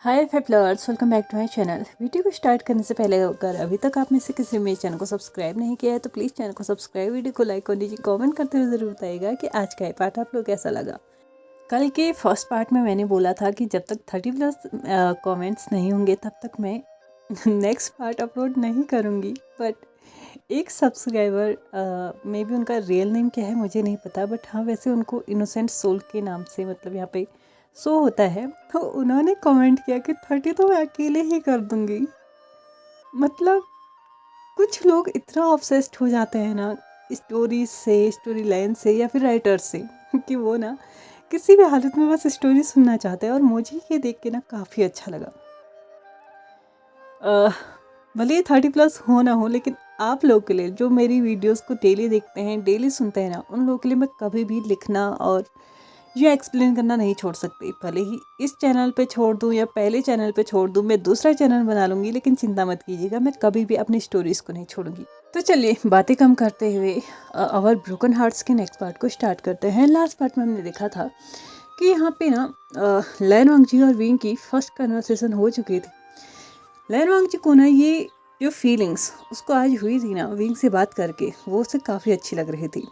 Hi flowers, welcome back to my channel. Video को start करने से पहले अगर अभी तक आप में से किसी मेरे चैनल को सब्सक्राइब नहीं किया है तो प्लीज़ चैनल को सब्सक्राइब, वीडियो को लाइक कर दीजिए। कमेंट करते हुए ज़रूर बताइएगा कि आज का ये पार्ट आप लोग कैसा लगा। कल के फर्स्ट पार्ट में मैंने बोला था कि जब तक 30+ कमेंट्स नहीं होंगे तब तक मैं नेक्स्ट पार्ट अपलोड नहीं करूँगी। बट एक सब्सक्राइबर मे बी उनका रियल नेम क्या है मुझे नहीं पता, बट हाँ वैसे उनको इनोसेंट सोल के नाम से मतलब यहाँ पे शो होता है, तो उन्होंने कमेंट किया कि 30 तो मैं अकेले ही कर दूंगी। मतलब कुछ लोग इतना ऑब्सेस्ड हो जाते हैं ना स्टोरी से, स्टोरी लाइन से या फिर राइटर से कि वो ना किसी भी हालत में बस स्टोरी सुनना चाहते हैं। और मुझे ये देख के ना काफ़ी अच्छा लगा। भले ये 30+ हो ना हो, लेकिन आप लोग के लिए जो मेरी वीडियोस को डेली देखते हैं, डेली सुनते हैं ना, उन लोगों के लिए मैं कभी भी लिखना और ये एक्सप्लेन करना नहीं छोड़ सकती। भले ही इस चैनल पे छोड़ दूँ या पहले चैनल पे छोड़ दूँ, मैं दूसरा चैनल बना लूँगी, लेकिन चिंता मत कीजिएगा, मैं कभी भी अपनी स्टोरीज़ को नहीं छोड़ूंगी। तो चलिए बातें कम करते हुए अवर ब्रोकन हार्ट्स के नेक्स्ट पार्ट को स्टार्ट करते हैं। लास्ट पार्ट में हमने देखा था कि यहाँ पे ना लैन वांगजी और विंग की फर्स्ट कन्वर्सेशन हो चुकी थी। लैन वांगजी को ना ये जो फीलिंग्स उसको आज हुई थी ना विंग से बात करके, वो उसे काफ़ी अच्छी लग रही थी।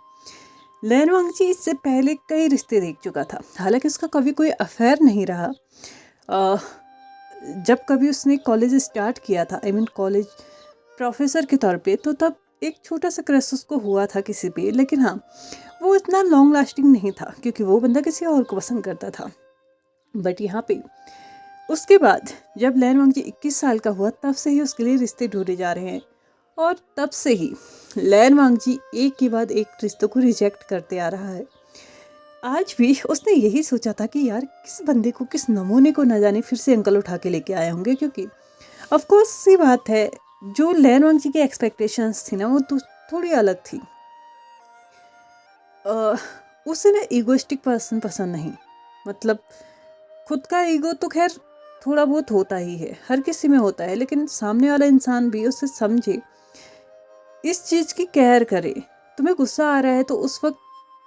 लैन वांगजी इससे पहले कई रिश्ते देख चुका था, हालांकि उसका कभी कोई अफेयर नहीं रहा। जब कभी उसने कॉलेज स्टार्ट किया था, आई मीन कॉलेज प्रोफेसर के तौर पे, तो तब एक छोटा सा क्रश उसको हुआ था किसी पे, लेकिन हाँ वो इतना लॉन्ग लास्टिंग नहीं था क्योंकि वो बंदा किसी और को पसंद करता था। बट यहाँ पे उसके बाद जब लैन वांगजी 21 साल का हुआ तब से ही उसके लिए रिश्ते ढूंढे जा रहे हैं, और तब से ही लैन वांगजी एक के बाद एक रिश्तों को रिजेक्ट करते आ रहा है। आज भी उसने यही सोचा था कि यार किस बंदे को, किस नमूने को न जाने फिर से अंकल उठा के लेके आए होंगे, क्योंकि ऑफ कोर्स सी बात है जो लैन वांगजी की एक्सपेक्टेशंस थी ना वो तो थोड़ी अलग थी। उसे ना ईगोइस्टिक पर्सन पसंद नहीं। मतलब खुद का ईगो तो खैर थोड़ा बहुत होता ही है, हर किसी में होता है, लेकिन सामने वाला इंसान भी उसे समझे, इस चीज़ की केयर करे। तुम्हें गुस्सा आ रहा है तो उस वक्त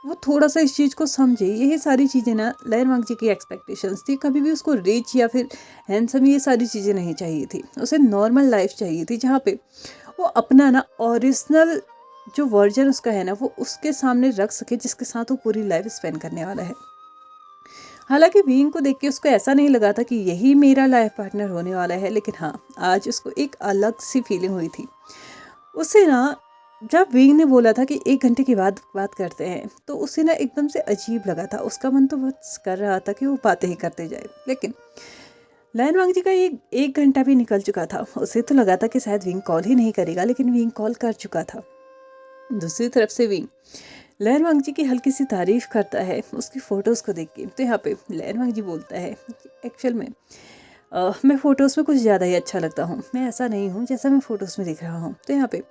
वो थोड़ा सा इस चीज़ को समझे। यही सारी चीज़ें ना लैन वांगजी की एक्सपेक्टेशंस थी। कभी भी उसको रिच या फिर हैंडसम ये सारी चीज़ें नहीं चाहिए थी, उसे नॉर्मल लाइफ चाहिए थी जहाँ पे वो अपना ना ओरिजिनल जो वर्जन उसका है ना वो उसके सामने रख सके, जिसके साथ वो पूरी लाइफ स्पेंड करने वाला है। हालांकि बीइंग को देख के उसको ऐसा नहीं लगा था कि यही मेरा लाइफ पार्टनर होने वाला है, लेकिन हाँ आज उसको एक अलग सी फीलिंग हुई थी। उसे ना जब विंग ने बोला था कि 1 घंटे के बाद बात करते हैं, तो उसे ना एकदम से अजीब लगा था। उसका मन तो बस कर रहा था कि वो बातें ही करते जाए, लेकिन लैन वांगजी का एक घंटा भी निकल चुका था। उसे तो लगा था कि शायद विंग कॉल ही नहीं करेगा, लेकिन विंग कॉल कर चुका था। दूसरी तरफ से विंग लैन वांगजी की हल्की सी तारीफ करता है उसकी फ़ोटोज़ को देख के। तो यहाँ पे लैन वांगजी बोलता है एक्चुअल में मैं फ़ोटोज़ में कुछ ज़्यादा ही अच्छा लगता हूँ, मैं ऐसा नहीं हूँ जैसा मैं फ़ोटोज़ में दिख रहा हूँ। तो यहाँ पे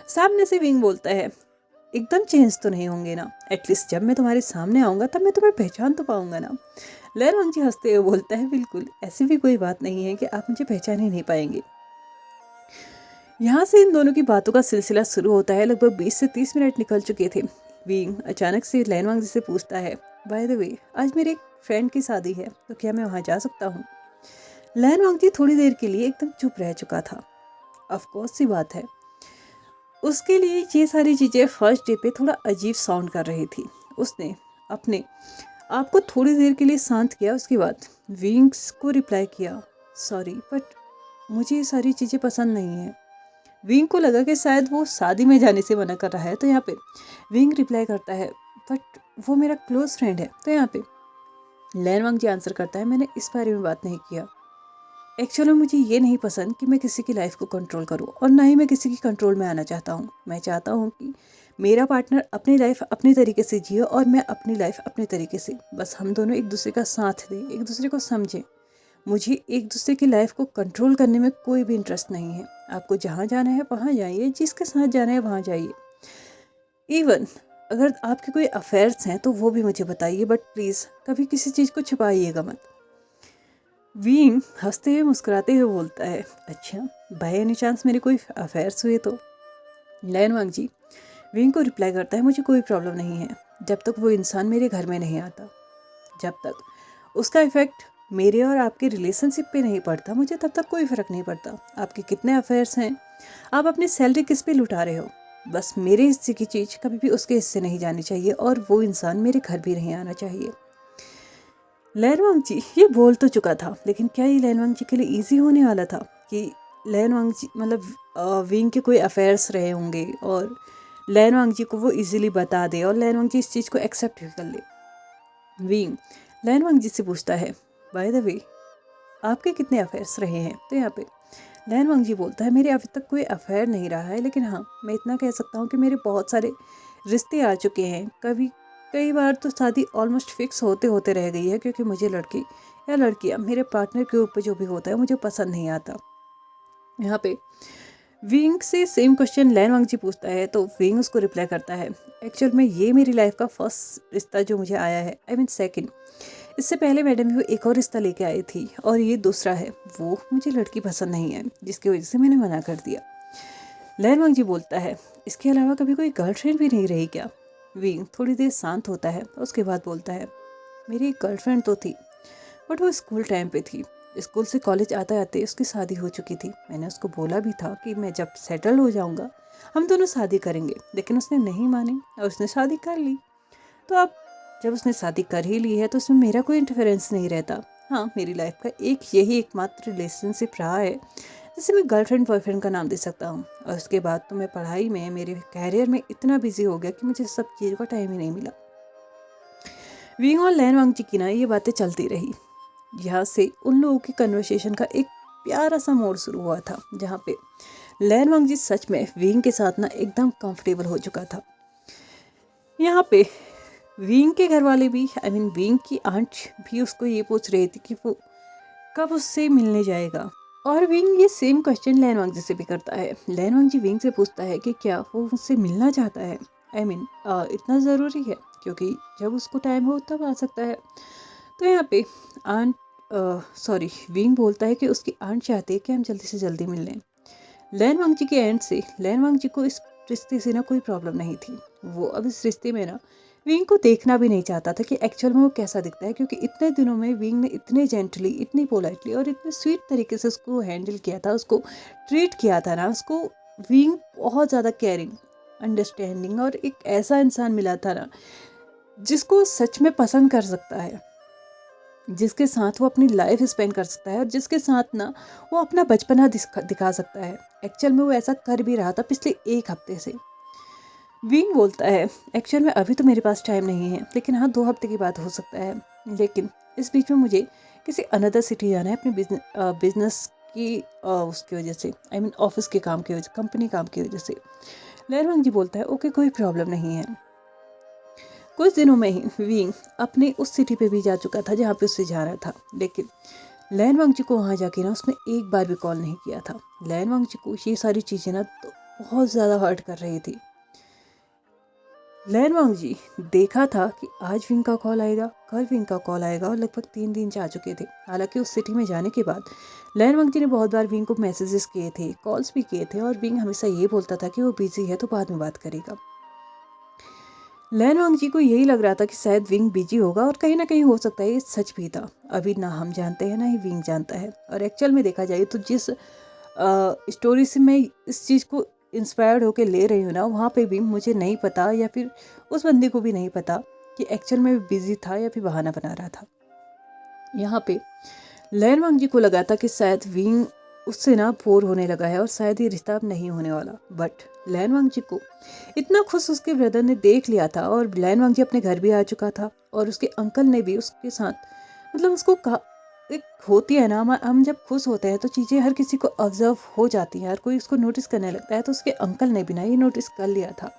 सामने से विंग बोलता है एकदम चेंज तो नहीं होंगे ना, एटलीस्ट जब मैं तुम्हारे सामने आऊँगा तब मैं तुम्हें पहचान तो पाऊँगा ना। लैन वांगजी हंसते हुए बोलता है बिल्कुल, ऐसी भी कोई बात नहीं है कि आप मुझे पहचान ही नहीं पाएंगे। यहाँ से इन दोनों की बातों का सिलसिला शुरू होता है। लगभग 20 से 30 मिनट निकल चुके थे। विंग अचानक से लैन वांगजी से पूछता है बाय द वे आज मेरे एक फ्रेंड की शादी है, तो क्या मैं वहाँ जा सकता हूँ। लैन वांगजी थोड़ी देर के लिए एकदम चुप रह चुका था। ऑफ कोर्स सी बात है, उसके लिए ये सारी चीज़ें फर्स्ट डे पे थोड़ा अजीब साउंड कर रही थी। उसने अपने आप को थोड़ी देर के लिए शांत किया। उसके बाद विंग्स को रिप्लाई किया सॉरी बट मुझे ये सारी चीज़ें पसंद नहीं है। विंग को लगा कि शायद वो शादी में जाने से मना कर रहा है, तो यहाँ पे विंग रिप्लाई करता है बट वो मेरा क्लोज फ्रेंड है। तो यहाँ पे लैन वांगजी आंसर करता है मैंने इस बारे में बात नहीं किया। एक्चुअली मुझे ये नहीं पसंद कि मैं किसी की लाइफ को कंट्रोल करूँ, और ना ही मैं किसी की कंट्रोल में आना चाहता हूँ। मैं चाहता हूँ कि मेरा पार्टनर अपनी लाइफ अपने तरीके से जिए और मैं अपनी लाइफ अपने तरीके से। बस हम दोनों एक दूसरे का साथ दें, एक दूसरे को समझें। मुझे एक दूसरे की लाइफ को कंट्रोल करने में कोई भी इंटरेस्ट नहीं है। आपको जहाँ जाना है वहाँ जाइए, जिसके साथ जाना है वहाँ जाइए। इवन अगर आपके कोई अफेयर्स हैं तो वो भी मुझे बताइए, बट प्लीज़ कभी किसी चीज़ को छुपाइएगा मत। विंग हंसते हुए मुस्कुराते हुए बोलता है अच्छा बाय एनी चांस मेरे कोई अफेयर्स हुए तो। लैन वांगजी विंग को रिप्लाई करता है मुझे कोई प्रॉब्लम नहीं है जब तक वो इंसान मेरे घर में नहीं आता, जब तक उसका इफेक्ट मेरे और आपके रिलेशनशिप पे नहीं पड़ता, मुझे तब तक कोई फ़र्क नहीं पड़ता आपके कितने अफेयर्स हैं, आप अपनी सैलरी किस पे लुटा रहे हो। बस मेरे हिस्से की चीज़ कभी भी उसके हिस्से नहीं जानी चाहिए और वो इंसान मेरे घर भी नहीं आना चाहिए। लैनवांग जी ये बोल तो चुका था, लेकिन क्या ये लैनवांग जी के लिए ईजी होने वाला था कि लैनवांग जी मतलब विंग के कोई अफेयर्स रहे होंगे और लैनवांग जी को वो इजीली बता दे और लैनवांग जी इस चीज़ को एक्सेप्ट भी कर ले। विंग लैनवांग जी से पूछता है, बाय द वे आपके कितने अफेयर्स रहे हैं। तो यहाँ पे लैनवांग जी बोलता है, मेरे अभी तक कोई अफेयर नहीं रहा है, लेकिन हाँ मैं इतना कह सकता हूँ कि मेरे बहुत सारे रिश्ते आ चुके हैं। कई बार तो शादी ऑलमोस्ट फिक्स होते होते रह गई है, क्योंकि मुझे लड़की या लड़कियाँ मेरे पार्टनर के ऊपर जो भी होता है मुझे पसंद नहीं आता। यहाँ पे विंग से सेम क्वेश्चन लैनवांग जी पूछता है, तो विंग उसको रिप्लाई करता है, एक्चुअल में ये मेरी लाइफ का फर्स्ट रिश्ता जो मुझे आया है, आई मीन सेकंड। इससे पहले मैडम भी एक और रिश्ता लेके आई थी और ये दूसरा है। वो मुझे लड़की पसंद नहीं है, जिसकी वजह से मैंने मना कर दिया। लैनवांग जी बोलता है, इसके अलावा कभी कोई गर्लफ्रेंड भी नहीं रही क्या। विंग थोड़ी देर शांत होता है, उसके बाद बोलता है, मेरी एक गर्लफ्रेंड तो थी, बट वो स्कूल टाइम पे थी। स्कूल से कॉलेज आते आते उसकी शादी हो चुकी थी। मैंने उसको बोला भी था कि मैं जब सेटल हो जाऊंगा हम दोनों शादी करेंगे, लेकिन उसने नहीं मानी और उसने शादी कर ली। तो अब जब उसने शादी कर ही ली है तो उसमें मेरा कोई इंटरफेरेंस नहीं रहता। हाँ, मेरी लाइफ का यही एकमात्र रिलेशनशिप रहा है जिसे मैं गर्लफ्रेंड बॉयफ्रेंड का नाम दे सकता हूँ। और उसके बाद तो मैं पढ़ाई में, मेरे कैरियर में इतना बिजी हो गया कि मुझे सब चीज़ों का टाइम ही नहीं मिला। विंग और लैनवांग जी की ना ये बातें चलती रही। यहाँ से उन लोगों की कन्वर्सेशन का एक प्यारा सा मोड़ शुरू हुआ था, जहाँ पे लैनवांग जी सच में विंग के साथ ना एकदम कंफर्टेबल हो चुका था। यहाँ पे विंग के घर वाले भी, आई मीन विंग की आंट भी उसको ये पूछ रही थी कि वो कब उससे मिलने जाएगा। और विंग ये सेम क्वेश्चन लैनवांग जी से भी करता है। लैनवांग जी विंग से पूछता है कि क्या वो मुझसे मिलना चाहता है, आई मीन इतना ज़रूरी है, क्योंकि जब उसको टाइम हो तब आ सकता है। तो यहाँ पे आंट विंग बोलता है कि उसकी आंट चाहती है कि हम जल्दी से जल्दी मिल लें। लैनवांग जी के एंड से लैनवांग जी को इस रिश्ते से ना कोई प्रॉब्लम नहीं थी। वो अब इस रिश्ते में ना विंग को देखना भी नहीं चाहता था कि एक्चुअल में वो कैसा दिखता है, क्योंकि इतने दिनों में विंग ने इतने जेंटली, इतनी पोलाइटली और इतने स्वीट तरीके से उसको हैंडल किया था, उसको ट्रीट किया था ना, उसको विंग बहुत ज़्यादा केयरिंग, अंडरस्टैंडिंग और एक ऐसा इंसान मिला था ना जिसको सच में पसंद कर सकता है, जिसके साथ वो अपनी लाइफ स्पेंड कर सकता है और जिसके साथ ना वो अपना बचपना दिखा सकता है। एक्चुअल में वो ऐसा कर भी रहा था पिछले एक हफ्ते से। विंग बोलता है, एक्चुअल में अभी तो मेरे पास टाइम नहीं है, लेकिन हाँ 2 हफ्ते की बात हो सकता है। लेकिन इस बीच में मुझे किसी अनदर सिटी जाना है अपने बिजनेस की उसकी वजह से, आई मीन ऑफिस के काम की वजह, कंपनी काम की वजह से। लैनवांग जी बोलता है, ओके कोई प्रॉब्लम नहीं है। कुछ दिनों में ही विंग अपने उस सिटी पे भी जा चुका था जहाँ पे उसे जाना था, लेकिन लैनवांग जी को वहाँ जाके ना उसने एक बार भी कॉल नहीं किया था। लैनवांग जी को ये सारी चीज़ें ना तो बहुत ज़्यादा हर्ट कर रही थी। लैनवांग जी देखा था कि आज विंग का कॉल आएगा, कल विंग का कॉल आएगा, और लगभग 3 दिन जा चुके थे। हालांकि उस सिटी में जाने के बाद लैनवांग जी ने बहुत बार विंग को मैसेजेस किए थे, कॉल्स भी किए थे, और विंग हमेशा ये बोलता था कि वो बिजी है तो बाद में बात करेगा। लैनवांग जी को यही लग रहा था कि शायद विंग बिजी होगा, और कहीं ना कहीं हो सकता है ये सच भी था। अभी ना हम जानते हैं ना ही विंग जानता है। और एक्चुअल में देखा जाए तो जिस स्टोरी से मैं इस चीज़ को इंस्पायर्ड होकर ले रही हूँ ना, वहाँ पे भी मुझे नहीं पता, या फिर उस बंदे को भी नहीं पता कि एक्चुअल में बिजी था या फिर बहाना बना रहा था। यहाँ पे लैनवांग जी को लगा था कि शायद विंग उससे ना बोर होने लगा है और शायद ये रिश्ता अब नहीं होने वाला। बट लैनवांग जी को इतना खुश उसके ब्रदर ने देख लिया था, और लैनवांग जी अपने घर भी आ चुका था, और उसके अंकल ने भी उसके साथ, मतलब उसको कहा, एक होती है ना, हम जब खुश होते हैं तो चीज़ें हर किसी को ऑब्जर्व हो जाती हैं, हर कोई उसको नोटिस करने लगता है। तो उसके अंकल ने भी ना ये नोटिस कर लिया था।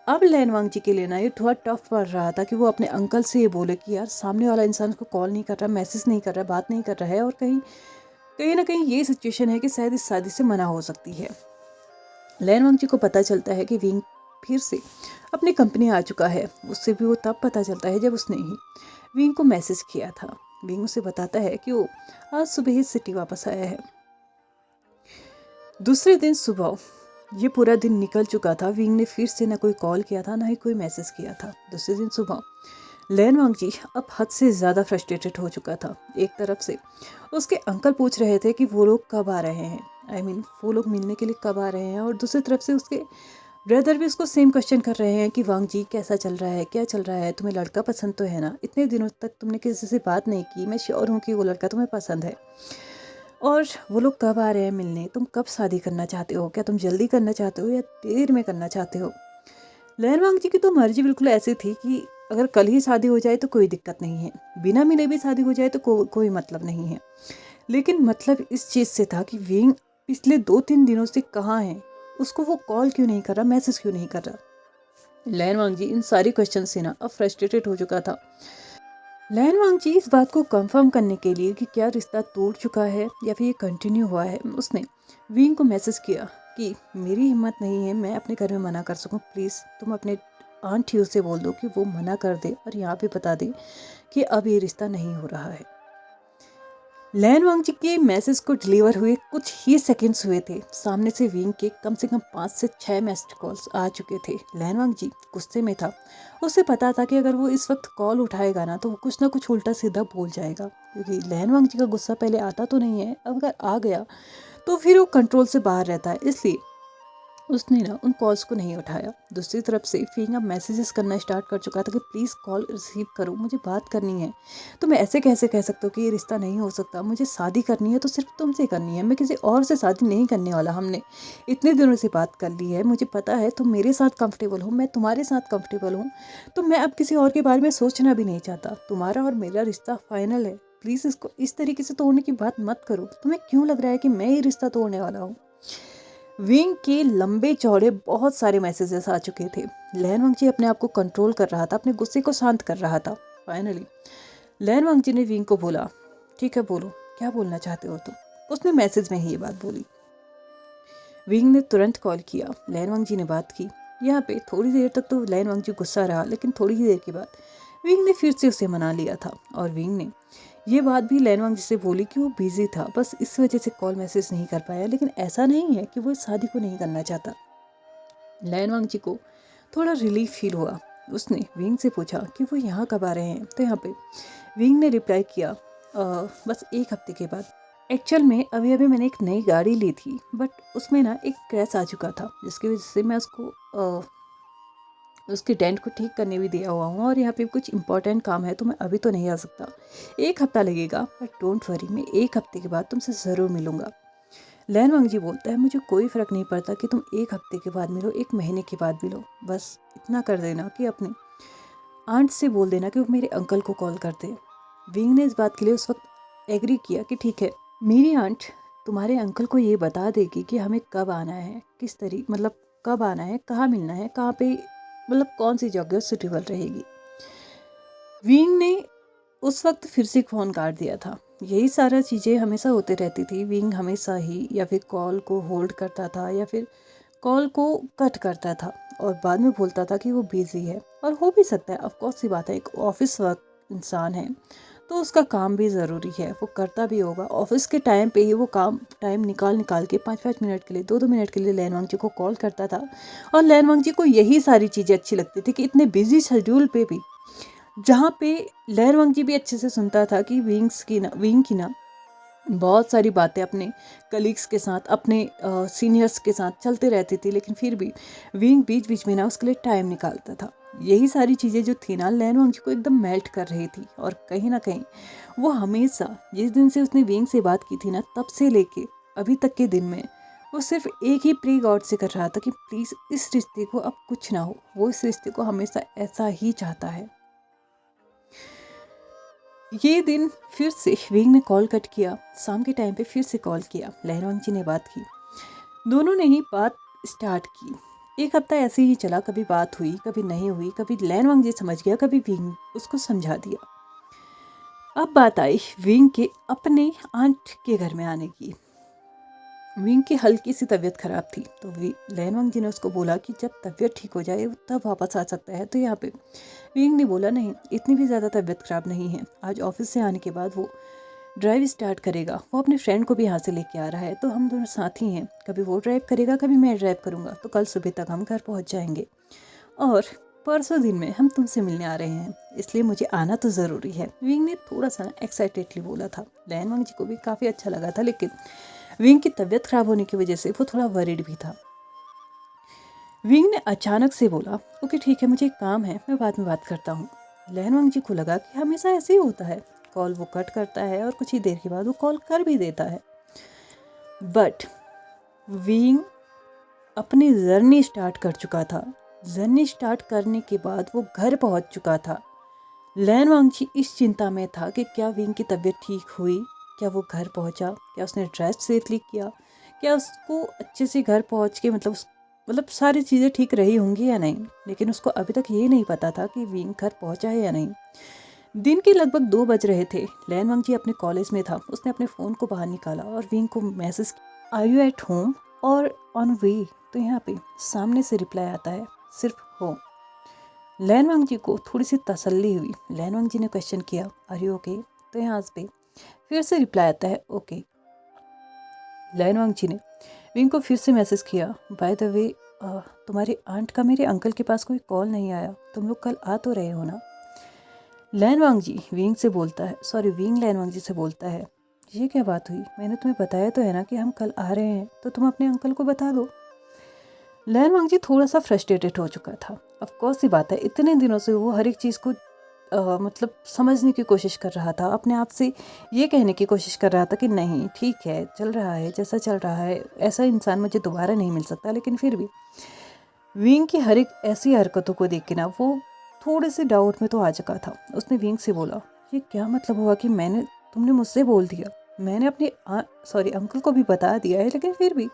अब लैनवांग जी के लिए ना ये थोड़ा टफ पड़ रहा था कि वो अपने अंकल से ये बोले कि यार सामने वाला इंसान उसको कॉल नहीं कर रहा, मैसेज नहीं कर रहा, बात नहीं कर रहा है, और कहीं कहीं ना कहीं ये सिचुएशन है कि शायद इस शादी से मना हो सकती है। लैनवांग जी को पता चलता है कि विंग फिर से अपनी कंपनी आ चुका है। उससे भी वो तब पता चलता है जब उसने ही विंग को मैसेज किया था। विंग उसे बताता है कि वो आज सुबह ही सिटी वापस आया है। दूसरे दिन सुबह ये पूरा दिन निकल चुका था। विंग ने फिर से ना कोई कॉल किया था, ना ही कोई मैसेज किया था। दूसरे दिन सुबह लैन वांगजी अब हद से ज़्यादा फ्रस्ट्रेटेड हो चुका था। एक तरफ से उसके अंकल पूछ रहे थे कि वो लोग कब आ रहे हैं, वो लोग मिलने के लिए कब आ रहे हैं, और दूसरी तरफ से उसके ब्रदर भी उसको सेम क्वेश्चन कर रहे हैं कि वांगजी कैसा चल रहा है, क्या चल रहा है, तुम्हें लड़का पसंद तो है ना, इतने दिनों तक तुमने किसी से बात नहीं की, मैं श्योर हूँ कि वो लड़का तुम्हें पसंद है, और वो लोग कब आ रहे हैं मिलने, तुम कब शादी करना चाहते हो, क्या तुम जल्दी करना चाहते हो या देर में करना चाहते हो। लैन वांगजी की तो मर्जी बिल्कुल ऐसी थी कि अगर कल ही शादी हो जाए तो कोई दिक्कत नहीं है, बिना मिले भी शादी हो जाए तो कोई मतलब नहीं है। लेकिन मतलब इस चीज़ से था कि विंग पिछले 2-3 दिनों से कहाँ है, उसको वो कॉल क्यों नहीं कर रहा, मैसेज क्यों नहीं कर रहा। लैन वांगजी इन सारी क्वेश्चन से ना अब फ्रस्ट्रेटेड हो चुका था। लैन वांगजी इस बात को कंफर्म करने के लिए कि क्या रिश्ता टूट चुका है या फिर ये कंटिन्यू हुआ है, उसने विंग को मैसेज किया कि मेरी हिम्मत नहीं है मैं अपने घर में मना कर सकूं, प्लीज़ तुम अपने आंट ही से बोल दो कि वो मना कर दे और यहाँ पे बता दे कि अब ये रिश्ता नहीं हो रहा है। लैन वांगजी के मैसेज को डिलीवर हुए कुछ ही सेकंड्स हुए थे, सामने से विंग के कम से कम 5 से 6 मैस्ड कॉल्स आ चुके थे। लैन वांगजी गुस्से में था, उसे पता था कि अगर वो इस वक्त कॉल उठाएगा ना तो वो कुछ ना कुछ उल्टा सीधा बोल जाएगा, क्योंकि लैन वांगजी का गुस्सा पहले आता तो नहीं है, अगर आ गया तो फिर वो कंट्रोल से बाहर रहता है, इसलिए उसने ना उन कॉल्स को नहीं उठाया। दूसरी तरफ से फिंग अब मैसेजेस करना स्टार्ट कर चुका था कि प्लीज़ कॉल रिसीव करो, मुझे बात करनी है। तो मैं ऐसे कैसे कह सकता हूँ कि ये रिश्ता नहीं हो सकता, मुझे शादी करनी है तो सिर्फ तुमसे करनी है, मैं किसी और से शादी नहीं करने वाला। हमने इतने दिनों से बात कर ली है, मुझे पता है तुम मेरे साथ कंफर्टेबल हो, मैं तुम्हारे साथ कंफर्टेबल हूँ, तो मैं अब किसी और के बारे में सोचना भी नहीं चाहता। तुम्हारा और मेरा रिश्ता फाइनल है, प्लीज़ इसको इस तरीके से तोड़ने की बात मत करो। तुम्हें क्यों लग रहा है कि मैं ये रिश्ता तोड़ने वाला हूँ। विंग के लंबे चौड़े बहुत सारे मैसेजेस आ चुके थे। लैन वांगजी अपने आप को कंट्रोल कर रहा था, अपने गुस्से को शांत कर रहा था। फाइनली लैन वांगजी ने विंग को बोला, ठीक है बोलो, क्या बोलना चाहते हो तुम। उसने मैसेज में ही ये बात बोली। विंग ने तुरंत कॉल किया, लैन वांगजी ने बात की। यहाँ पे थोड़ी देर तक तो लैन वांगजी गुस्सा रहा, लेकिन थोड़ी ही देर के बाद विंग ने फिर से उसे मना लिया था, और विंग ने ये बात भी लैन वांगजी से बोली कि वो बिजी था, बस इस वजह से कॉल मैसेज नहीं कर पाया, लेकिन ऐसा नहीं है कि वो इस शादी को नहीं करना चाहता। लैन वांगजी को थोड़ा रिलीफ फील हुआ। उसने विंग से पूछा कि वो यहाँ कब आ रहे हैं, तो यहाँ पे विंग ने रिप्लाई किया, बस 1 हफ्ते के बाद। एक्चुअल में अभी अभी मैंने एक नई गाड़ी ली थी, बट उसमें ना एक क्रैश आ चुका था, जिसकी वजह से मैं उसके डेंट को ठीक करने भी दिया हुआ हूँ, और यहाँ पे कुछ इंपॉर्टेंट काम है तो मैं अभी तो नहीं आ सकता, 1 हफ्ता लगेगा, बट डोंट वरी, मैं 1 हफ्ते के बाद तुमसे ज़रूर मिलूँगा। लैन वांगजी बोलता है, मुझे कोई फ़र्क नहीं पड़ता कि तुम 1 हफ्ते के बाद मिलो, 1 महीने के बाद मिलो, बस इतना कर देना कि अपने आंट से बोल देना कि वो मेरे अंकल को कॉल कर दे। विंग ने इस बात के लिए उस वक्त एग्री किया कि ठीक है, मेरी आंट तुम्हारे अंकल को ये बता देगी कि हमें कब आना है, किस तरीके, मतलब कब आना है, कहाँ मिलना है, कहाँ पे, मतलब कौन सी जगह सूटेबल रहेगी। विंग ने उस वक्त फिर से फ़ोन काट दिया था। यही सारा चीज़ें हमेशा होते रहती थी। विंग हमेशा ही या फिर कॉल को होल्ड करता था या फिर कॉल को कट करता था, और बाद में बोलता था कि वो बिज़ी है, और हो भी सकता है, ऑफकोर्स सी बात है, एक ऑफिस वर्क इंसान है तो उसका काम भी ज़रूरी है, वो करता भी होगा। ऑफिस के टाइम पे ही वो काम टाइम निकाल के 5-5 मिनट के लिए, 2-2 मिनट के लिए लैन वांगजी को कॉल करता था, और लैन वांगजी को यही सारी चीज़ें अच्छी लगती थी कि इतने बिजी शेड्यूल पे भी, जहाँ पे लैन वांगजी भी अच्छे से सुनता था कि विंग की ना बहुत सारी बातें अपने कलीग्स के साथ, अपने सीनियर्स के साथ चलते रहती थी, लेकिन फिर भी विंग बीच बीच में ना उसके लिए टाइम निकालता था। यही सारी चीज़ें जो थी ना, लैन वांगजी को एकदम मेल्ट कर रही थी, और कहीं ना कहीं वो हमेशा, जिस दिन से उसने विंग से बात की थी ना, तब से लेके अभी तक के दिन में वो सिर्फ एक ही प्रे गॉड से कर रहा था कि प्लीज़ इस रिश्ते को अब कुछ ना हो। वो इस रिश्ते को हमेशा ऐसा ही चाहता है। ये दिन फिर से विंग ने कॉल कट किया, शाम के टाइम पे फिर से कॉल किया, लैन वांगजी ने बात की, दोनों ने ही बात स्टार्ट की। 1 हफ्ता ऐसे ही चला, कभी बात हुई, कभी नहीं हुई, कभी लैन वांगजी समझ गया, कभी विंग उसको समझा दिया। अब बात आई विंग के अपने आंट के घर में आने की। विंग की हल्की सी तबीयत खराब थी, तो लैन वांगजी ने उसको बोला कि जब तबीयत ठीक हो जाए तब वापस आ सकता है, तो यहाँ पे विंग ने बोला नहीं, इतनी भी ज़्यादा तबीयत खराब नहीं है, आज ऑफिस से आने के बाद वो ड्राइव स्टार्ट करेगा, वो अपने फ्रेंड को भी यहाँ से लेके आ रहा है, तो हम दोनों साथ ही हैं, कभी वो ड्राइव करेगा, कभी मैं ड्राइव करूँगा, तो कल सुबह तक हम घर पहुँच जाएंगे, और परसों दिन में हम तुमसे मिलने आ रहे हैं, इसलिए मुझे आना तो ज़रूरी है, विंग ने थोड़ा सा एक्साइटेडली बोला था। लैन वांग जी को भी काफ़ी अच्छा लगा था, लेकिन विंग की तबीयत खराब होने की वजह से वो थोड़ा वरीड भी था। विंग ने अचानक से बोला, ओके ठीक है, मुझे एक काम है, मैं बाद में बात करता हूँ। लैन वांग जी को लगा कि हमेशा ऐसे ही होता है, कॉल वो कट करता है और कुछ ही देर के बाद वो कॉल कर भी देता है। बट विंग अपनी जर्नी स्टार्ट कर चुका था। जर्नी स्टार्ट करने के बाद वो घर पहुंच चुका था। लैन वांगची इस चिंता में था कि क्या विंग की तबीयत ठीक हुई, क्या वो घर पहुंचा, क्या उसने ड्रेस सेफली किया, क्या उसको अच्छे से घर पहुंच के मतलब सारी चीज़ें ठीक रही होंगी या नहीं। लेकिन उसको अभी तक ये नहीं पता था कि विंग घर पहुंचा है या नहीं। दिन के लगभग 2 बज रहे थे। लैन वांगची अपने कॉलेज में था। उसने अपने फ़ोन को बाहर निकाला और विंग को मैसेज किया, आर यू एट होम और ऑन वे। तो यहाँ पे सामने से रिप्लाई आता है, सिर्फ होम। लैन वांग जी को थोड़ी सी तसल्ली हुई। लैन वांग जी ने क्वेश्चन किया, आर यू ओके। तो यहाँ पे फिर से रिप्लाई आता है, ओके। लैन वांग जी ने विंग को फिर से मैसेज किया, बाय द वे तुम्हारी आंट का मेरे अंकल के पास कोई कॉल नहीं आया, तुम लोग कल आ तो रहे हो ना। लैन वांग जी विंग से बोलता है, सॉरी विंग लैन वांग जी से बोलता है, ये क्या बात हुई, मैंने तुम्हें बताया तो है ना कि हम कल आ रहे हैं, तो तुम अपने अंकल को बता दो। लैन वांग जी थोड़ा सा फ्रस्ट्रेटेड हो चुका था। ऑफ कोर्स सी बात है, इतने दिनों से वो हर एक चीज़ को मतलब समझने की कोशिश कर रहा था, अपने आप से ये कहने की कोशिश कर रहा था कि नहीं ठीक है, चल रहा है जैसा चल रहा है, ऐसा इंसान मुझे दोबारा नहीं मिल सकता। लेकिन फिर भी विंग की हर एक ऐसी हरकतों को देख के ना वो थोड़े से डाउट में तो आ चुका था। उसने विंग से बोला, ये क्या मतलब हुआ कि तुमने मुझसे बोल दिया, मैंने अपने अंकल को भी बता दिया है, लेकिन फिर भी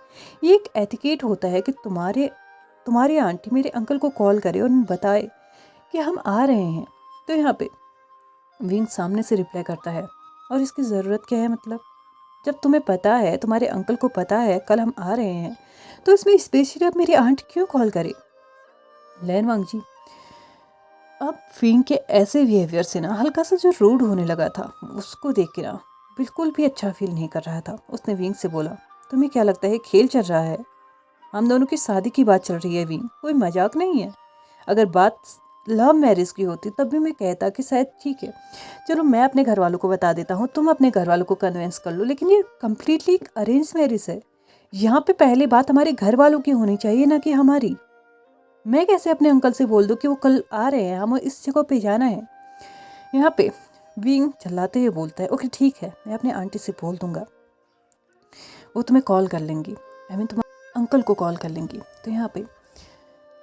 ये एक एटिकेट होता है कि तुम्हारी आंटी मेरे अंकल को कॉल करे और बताए कि हम आ रहे हैं। तो यहाँ पे विंग सामने से रिप्लाई करता है, और इसकी ज़रूरत क्या है, मतलब जब तुम्हें पता है, तुम्हारे अंकल को पता है कल हम आ रहे हैं, तो इसमें स्पेशली अब मेरी आंट क्यों कॉल करे। लैन वांग जी अब विंग के ऐसे बिहेवियर से ना हल्का सा जो रूड होने लगा था, उसको देख के ना बिल्कुल भी अच्छा फील नहीं कर रहा था। उसने विंग से बोला, तुम्हें क्या लगता है खेल चल रहा है, हम दोनों की शादी की बात चल रही है विंग, कोई मजाक नहीं है। अगर बात लव मैरिज की होती तब भी मैं कहता कि शायद ठीक है, चलो मैं अपने घर वालों को बता देता हूँ, तुम अपने घर वालों को कन्विंस कर लो, लेकिन ये कम्प्लीटली अरेंज मैरिज है। यहाँ पे पहले बात हमारे घर वालों की होनी चाहिए, ना कि हमारी। मैं कैसे अपने अंकल से बोल दूँ कि वो कल आ रहे हैं, हमें इस जगह पे जाना है। यहाँ पे विंग चिल्लाते हुए बोलता है, ओके ठीक है, मैं अपने आंटी से बोल दूंगा, वो तुम्हें कॉल कर लेंगी, तुम्हारे अंकल को कॉल कर लेंगी। तो यहाँ पे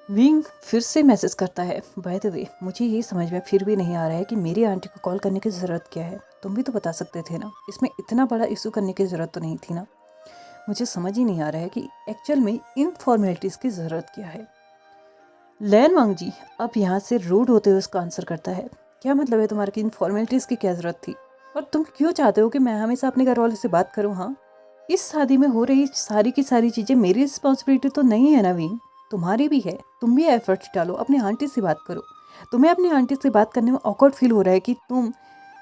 विंग फिर से मैसेज करता है, बाय द वे मुझे ये समझ में फिर भी नहीं आ रहा है कि मेरी आंटी को कॉल करने की ज़रूरत क्या है, तुम भी तो बता सकते थे ना, इसमें इतना बड़ा इशू करने की ज़रूरत तो नहीं थी ना। मुझे समझ ही नहीं आ रहा है कि एक्चुअल में इन फॉर्मेलिटीज़ की ज़रूरत क्या है। लैन वांग जी अब यहाँ से रूड होते हुए उसका आंसर करता है, क्या मतलब है तुम्हारे कि इन फॉर्मेलिटीज़ की क्या ज़रूरत थी, और तुम क्यों चाहते हो कि मैं हमेशा अपने घर वालों से बात करूँ। हाँ, इस शादी में हो रही सारी की सारी चीज़ें मेरी रिस्पॉन्सिबिलिटी तो नहीं है ना विंग, तुम्हारी भी है। तुम भी एफर्ट्स डालो, अपनी आंटी से बात करो। तुम्हें अपनी आंटी से बात करने में ऑकवर्ड फील हो रहा है कि तुम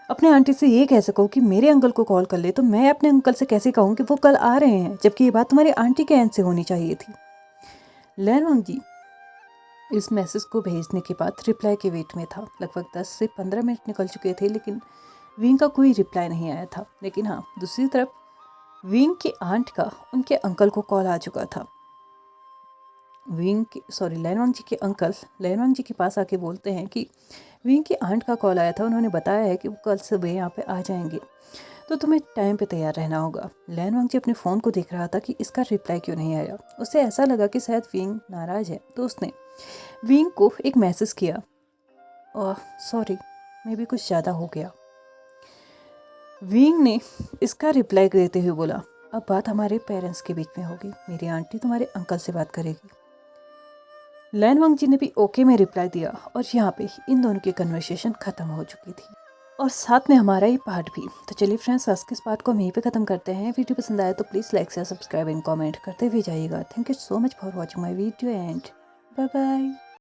अपने आंटी से ये कैसे कहो कि मेरे अंकल को कॉल कर ले, तो मैं अपने अंकल से कैसे कहूँ कि वो कल आ रहे हैं, जबकि ये बात तुम्हारी आंटी के एंड से होनी चाहिए थी। लैन वांग जी इस मैसेज को भेजने के बाद रिप्लाई के वेट में था। लगभग 10 से 15 मिनट निकल चुके थे, लेकिन विंग का कोई रिप्लाई नहीं आया था। लेकिन हाँ, दूसरी तरफ विंग की आंट का उनके अंकल को कॉल आ चुका था। लैन वांग जी के अंकल लैन वांग जी के पास आके बोलते हैं कि विंग की आंट का कॉल आया था, उन्होंने बताया है कि वो कल सुबह यहाँ पे आ जाएंगे, तो तुम्हें टाइम पे तैयार रहना होगा। लैन वांग जी अपने फ़ोन को देख रहा था कि इसका रिप्लाई क्यों नहीं आया। उसे ऐसा लगा कि शायद विंग नाराज़ है, तो उसने विंग को एक मैसेज किया, सॉरी मे भी कुछ ज़्यादा हो गया। विंग ने इसका रिप्लाई देते हुए बोला, अब बात हमारे पेरेंट्स के बीच में होगी, मेरी आंटी तुम्हारे अंकल से बात करेगी। लैन वांग जी ने भी ओके में रिप्लाई दिया, और यहाँ पे इन दोनों की कन्वर्सेशन ख़त्म हो चुकी थी, और साथ में हमारा ये पार्ट भी। तो चलिए फ्रेंड्स, आज के इस पार्ट को हम यहीं पे ख़त्म करते हैं। वीडियो पसंद आया तो please like share subscribe and comment करते हुए जाइएगा। Thank you so much for watching my video and bye bye.